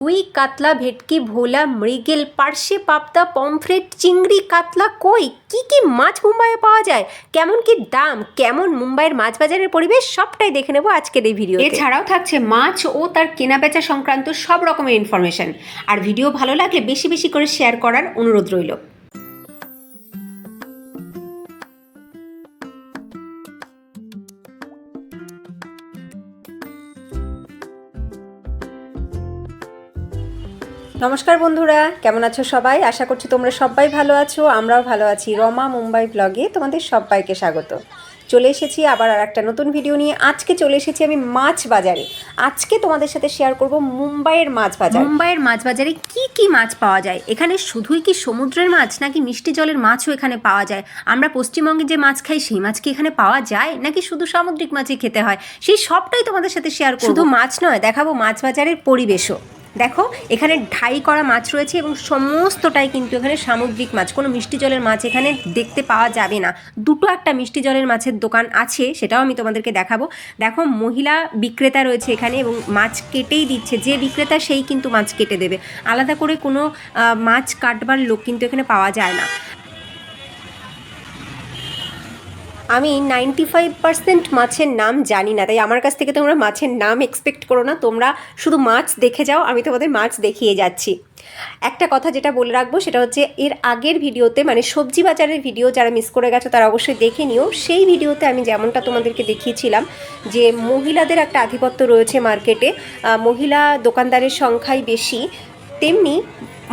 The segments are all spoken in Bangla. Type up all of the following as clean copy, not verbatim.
রুই, কাতলা, ভেটকি, ভোলা, মৃগেল, পার্শে, পাবদা, পমফ্রেট, চিংড়ি, কাতলা, কই কি কি মাছ মুম্বাইয়ে পাওয়া যায়, কেমন কি দাম, কেমন মুম্বাইয়ের মাছ বাজারের পরিবেশ, সবটাই দেখে নেবো আজকের এই ভিডিও। এছাড়াও থাকছে মাছ ও তার কেনাবেচা সংক্রান্ত সব রকমের ইনফরমেশন। আর ভিডিও ভালো লাগলে বেশি বেশি করে শেয়ার করার অনুরোধ রইল। নমস্কার বন্ধুরা, কেমন আছো সবাই? আশা করছি তোমরা সবাই ভালো আছো, আমরাও ভালো আছি। রমা মুম্বাই ব্লগে তোমাদের সবাইকে স্বাগত। চলে এসেছি আবার আর একটা নতুন ভিডিও নিয়ে। আজকে চলে এসেছি আমি মাছ বাজারে। আজকে তোমাদের সাথে শেয়ার করব মুম্বাইয়ের মাছ বাজার। মুম্বাইয়ের মাছ বাজারে কি কি মাছ পাওয়া যায়, এখানে শুধুই কি সমুদ্রের মাছ নাকি মিষ্টি জলের মাছও এখানে পাওয়া যায়? আমরা পশ্চিমবঙ্গে যে মাছ খাই সেই মাছ কি এখানে পাওয়া যায় নাকি শুধু সামুদ্রিক মাছই খেতে হয়, সেই সবটাই তোমাদের সাথে শেয়ার করব। শুধু মাছ নয়, দেখাবো মাছ বাজারের পরিবেশও। দেখো, এখানে ঢাই করা মাছ রয়েছে এবং সমস্তটাই কিন্তু এখানে সামুদ্রিক মাছ। কোনো মিষ্টি জলের মাছ এখানে দেখতে পাওয়া যাবে না। দুটো একটা মিষ্টি জলের মাছের দোকান আছে, সেটাও আমি তোমাদেরকে দেখাবো। দেখো, মহিলা বিক্রেতা রয়েছে এখানে এবং মাছ কেটেই দিচ্ছে। যে বিক্রেতা সেই কিন্তু মাছ কেটে দেবে, আলাদা করে কোনো মাছ কাটবার লোক কিন্তু এখানে পাওয়া যায় না। আমি 95% মাছের নাম জানি না, তাই আমার কাছ থেকে তোমরা মাছের নাম এক্সপেক্ট করো না। তোমরা শুধু মাছ দেখে যাও, আমি তোমাদের মাছ দেখিয়ে যাচ্ছি। একটা কথা যেটা বলে রাখবো সেটা হচ্ছে, এর আগের ভিডিওতে মানে সবজি বাজারের ভিডিও যারা মিস করে গেছো তারা অবশ্যই দেখে নিও। সেই ভিডিওতে আমি যেমনটা তোমাদেরকে দেখিয়েছিলাম যে মহিলাদের একটা আধিপত্য রয়েছে মার্কেটে, মহিলা দোকানদারের সংখ্যাই বেশি, তেমনি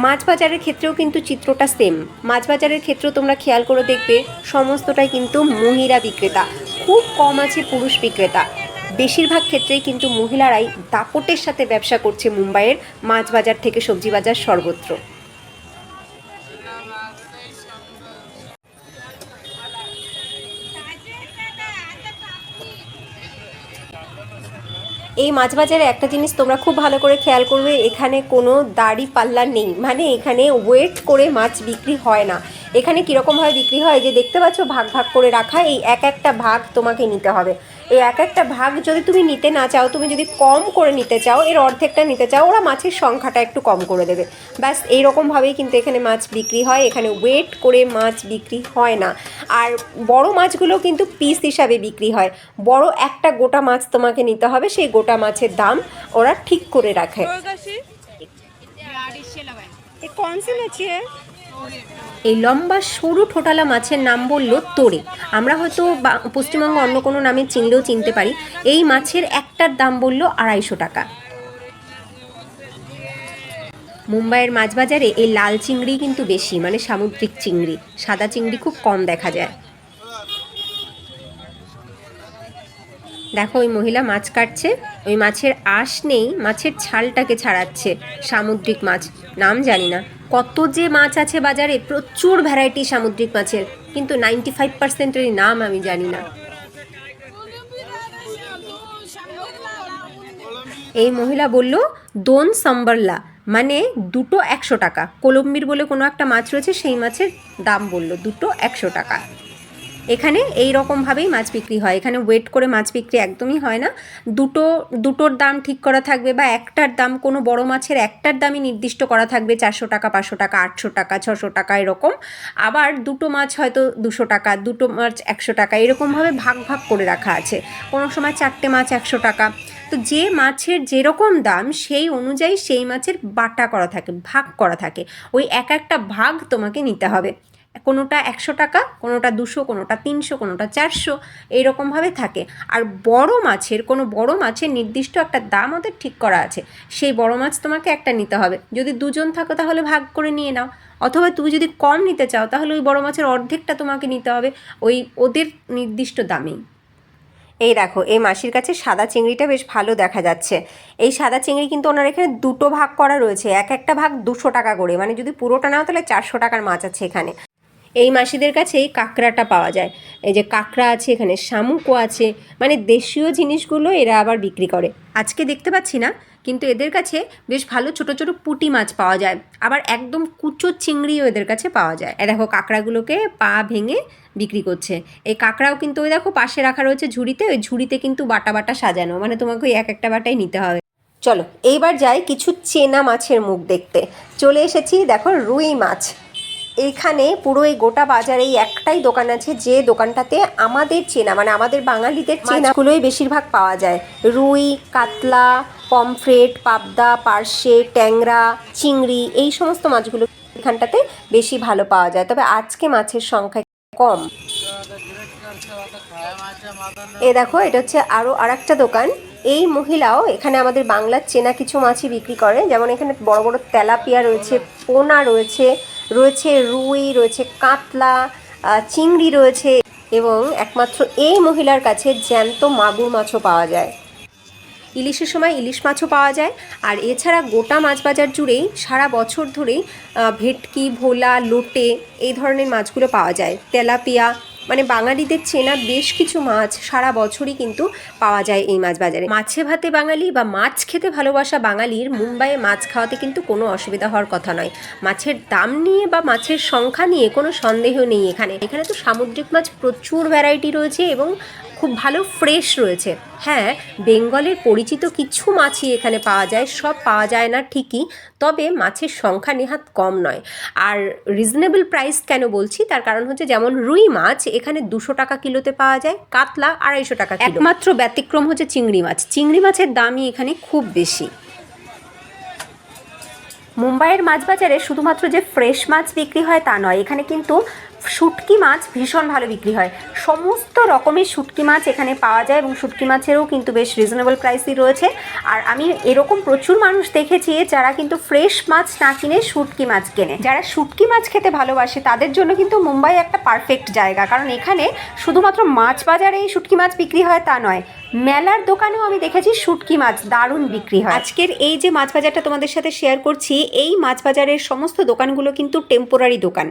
মাছ বাজারের ক্ষেত্রেও কিন্তু চিত্রটা সেম। মাছ বাজারের ক্ষেত্রেও তোমরা খেয়াল করে দেখবে সমস্তটাই কিন্তু মহিলা বিক্রেতা, খুব কম আছে পুরুষ বিক্রেতা। বেশিরভাগ ক্ষেত্রেই কিন্তু মহিলারাই দাপটের সাথে ব্যবসা করছে মুম্বাইয়ের মাছ বাজার থেকে সবজি বাজার সর্বত্র। এই মাছ বাজারে একটা জিনিস তোমরা খুব ভালো করে খেয়াল করবে, এখানে কোনো দাড়ি পাল্লা নেই, মানে এখানে ওয়েট করে মাছ বিক্রি হয় না। এখানে কীরকমভাবে বিক্রি হয় যে দেখতে পাচ্ছ, ভাগ ভাগ করে রাখা, এই এক একটা ভাগ তোমাকে নিতে হবে। এই এক একটা ভাগ যদি তুমি নিতে না চাও, তুমি যদি কম করে নিতে চাও, এর অর্ধেকটা নিতে চাও, ওরা মাছের সংখ্যাটা একটু কম করে দেবে। ব্যাস এইরকমভাবেই কিন্তু এখানে মাছ বিক্রি হয়। এখানে ওয়েট করে মাছ বিক্রি হয় না। আর বড় মাছগুলো কিন্তু পিস হিসাবে বিক্রি হয়। বড় একটা গোটা মাছ তোমাকে নিতে হবে, সেই গোটা মাছের দাম ওরা ঠিক করে রাখে। এই লম্বা সরু ঠোঁটালা মাছের নাম বলল তোড়ে। আমরা হয়তো পশ্চিমবঙ্গে অন্য কোনো নামে চিনলেও চিনতে পারি। এই মাছের একটার দাম বলল 250 টাকা। মুম্বাইয়ের মাছ বাজারে এই লাল চিংড়ি কিন্তু বেশি, মানে সামুদ্রিক চিংড়ি। সাদা চিংড়ি খুব কম দেখা যায়। দেখো, ওই মহিলা মাছ কাটছে, ওই মাছের আঁশ নেই, মাছের ছালটাকে ছাড়াচ্ছে। সামুদ্রিক মাছ, নাম জানি না। কত যে মাছ আছে বাজারে, প্রচুর ভ্যারাইটি সামুদ্রিক মাছের, কিন্তু 95%-এরই নাম আমি জানি না। এই মহিলা বলল দোন সাম্বারলা, মানে দুটো 100 টাকা। কলম্বির বলে কোনো একটা মাছ রয়েছে, সেই মাছের দাম বলল দুটো 100 টাকা। এখানে এই রকমভাবেই মাছ বিক্রি হয়। এখানে ওয়েট করে মাছ বিক্রি একদমই হয় না। দুটোর দাম ঠিক করা থাকবে, বা একটার দাম, কোনো বড় মাছের একটার দামই নির্দিষ্ট করা থাকবে 400 টাকা, 500 টাকা, 800 টাকা, 600 টাকা এরকম। আবার দুটো মাছ হয়তো 200 টাকা, দুটো মাছ 100 টাকা, এরকমভাবে ভাগ ভাগ করে রাখা আছে। কোনো সময় 4টে মাছ 100 টাকা। তো যে মাছের যেরকম দাম সেই অনুযায়ী সেই মাছের বাটা করা থাকে, ভাগ করা থাকে। ওই এক একটা ভাগ তোমাকে নিতে হবে। কোনোটা 100 টাকা, কোনোটা 200, কোনোটা 300, কোনোটা 400, এইরকমভাবে থাকে। আর কোনো বড় মাছের নির্দিষ্ট একটা দাম ওদের ঠিক করা আছে, সেই বড় মাছ তোমাকে একটা নিতে হবে। যদি দুজন থাকো তাহলে ভাগ করে নিয়ে নাও, অথবা তুমি যদি কম নিতে চাও তাহলে ওই বড় মাছের অর্ধেকটা তোমাকে নিতে হবে ওই ওদের নির্দিষ্ট দামেই। এই দেখো, এই মাসির কাছে সাদা চিংড়িটা বেশ ভালো দেখা যাচ্ছে। এই সাদা চিংড়ি কিন্তু ওনার এখানে দুটো ভাগ করা রয়েছে, এক একটা ভাগ 200 টাকা করে, মানে যদি পুরোটা নাও তাহলে 400 টাকার মাছ আছে এখানে। এই মাসিদের কাছে এই কাঁকড়াটা পাওয়া যায়। এই যে কাঁকড়া আছে, এখানে শামুকও আছে, মানে দেশীয় জিনিসগুলো এরা আবার বিক্রি করে। আজকে দেখতে পাচ্ছি না, কিন্তু এদের কাছে বেশ ভালো ছোট ছোট পুঁটি মাছ পাওয়া যায়, আবার একদম কুচো চিংড়িও এদের কাছে পাওয়া যায়। দেখো, কাঁকড়াগুলোকে পা ভেঙে বিক্রি করছে। এই কাঁকড়াও কিন্তু ওই দেখো পাশে রাখা রয়েছে ঝুড়িতে, ওই ঝুড়িতে কিন্তু বাটা বাটা সাজানো, মানে তোমাকে ওই এক একটা বাটাই নিতে হবে। চলো এইবার যাই কিছু চেনা মাছের মুখ দেখতে। চলে এসেছি, দেখো রুই মাছ। এইখানে পুরো এই গোটা বাজারে এই একটাই দোকান আছে যে দোকানটাতে আমাদের চেনা মানে আমাদের বাঙালিদের চেনাগুলোই বেশিরভাগ পাওয়া যায়। রুই, কাতলা, পমফ্রেট, পাবদা, পার্শে, ট্যাংরা, চিংড়ি, এই সমস্ত মাছগুলো এখানটাতে বেশি ভালো পাওয়া যায়। তবে আজকে মাছের সংখ্যা কম। এ দেখো, এটা হচ্ছে আরও আরেকটা দোকান। এই মহিলাও এখানে আমাদের বাংলার চেনা কিছু মাছই বিক্রি করে, যেমন এখানে বড় বড় তেলাপিয়া রয়েছে, পোনা রয়েছে, রয়েছে রুই, রয়েছে কাতলা, চিংড়ি রয়েছে, এবং একমাত্র এই মহিলার কাছে জ্যান্ত মাগুর মাছও পাওয়া যায়। ইলিশের সময় ইলিশ মাছও পাওয়া যায়। আর এছাড়া গোটা মাছ বাজার জুড়েই সারা বছর ধরেই ভেটকি, ভোলা, লোটে এই ধরনের মাছগুলো পাওয়া যায়। তেলাপিয়া, মানে বাঙালিদের চেনা বেশ কিছু মাছ সারা বছরই কিন্তু পাওয়া যায় এই মাছ বাজারে। মাছে ভাতে বাঙালি বা মাছ খেতে ভালোবাসা বাঙালির মুম্বাইয়ে মাছ খাওয়াতে কিন্তু কোনো অসুবিধা হওয়ার কথা নয়। মাছের দাম নিয়ে বা মাছের সংখ্যা নিয়ে কোনো সন্দেহ নেই। এখানে তো সামুদ্রিক মাছ প্রচুর ভ্যারাইটি রয়েছে এবং খুব ভালো ফ্রেশ রয়েছে। হ্যাঁ, বেঙ্গলের পরিচিত কিছু মাছই এখানে পাওয়া যায়, সব পাওয়া যায় না ঠিকই, তবে মাছের সংখ্যা নেহাত কম নয়। আর রিজনেবল প্রাইস কেন বলছি, তার কারণ হচ্ছে যেমন রুই মাছ এখানে 200 টাকা কিলোতে পাওয়া যায়, কাতলা 250 টাকা কিলো। একমাত্র ব্যতিক্রম হচ্ছে চিংড়ি মাছ। চিংড়ি মাছের দামই এখানে খুব বেশি। মুম্বাইয়ের মাছ বাজারে শুধুমাত্র যে ফ্রেশ মাছ বিক্রি হয় তা নয়, এখানে কিন্তু শুটকি মাছ ভীষণ ভালো বিক্রি হয়। সমস্ত রকমের শুটকি মাছ এখানে পাওয়া যায় এবং শুটকি মাছেরও কিন্তু বেশ রিজনেবল প্রাইসই রয়েছে। আর আমি এরকম প্রচুর মানুষ দেখেছি যারা কিন্তু ফ্রেশ মাছ না কিনে শুটকি মাছ কেনে। যারা শুটকি মাছ খেতে ভালোবাসে তাদের জন্য কিন্তু মুম্বাই একটা পারফেক্ট জায়গা, কারণ এখানে শুধুমাত্র মাছ বাজারেই শুটকি মাছ বিক্রি হয় তা নয়, মেলার দোকানেও আমি দেখেছি শুটকি মাছ দারুণ বিক্রি হয়। আজকের এই যে মাছ বাজারটা তোমাদের সাথে শেয়ার করছি, এই মাছ বাজারের সমস্ত দোকানগুলো কিন্তু টেম্পোরারি দোকান।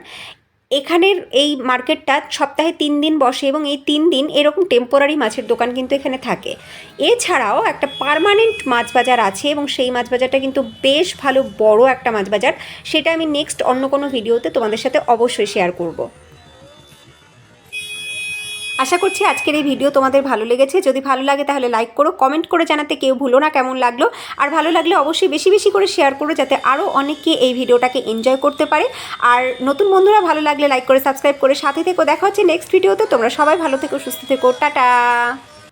এখানের এই মার্কেটটা সপ্তাহে 3 দিন বসে এবং এই 3 দিন এরকম টেম্পোরারি মাছের দোকান কিন্তু এখানে থাকে। এছাড়াও একটা পার্মানেন্ট মাছ বাজার আছে এবং সেই মাছ বাজারটা কিন্তু বেশ ভালো বড় একটা মাছ বাজার। সেটা আমি নেক্সট অন্য কোনো ভিডিওতে তোমাদের সাথে অবশ্যই শেয়ার করব। আশা করছি আজকের এই ভিডিও তোমাদের ভালো লেগেছে। যদি ভালো লাগে তাহলে লাইক করো, কমেন্ট করে জানাতে কেউ ভুলো না কেমন লাগলো। আর ভালো লাগলে অবশ্যই বেশি বেশি করে শেয়ার করো, যাতে আরও অনেকে এই ভিডিওটাকে এনজয় করতে পারে। আর নতুন বন্ধুরা ভালো লাগলে লাইক করে সাবস্ক্রাইব করে সাথে থেকো। দেখা হচ্ছে নেক্সট ভিডিওতে। তোমরা সবাই ভালো থেকো, সুস্থ থেকো, টাটা।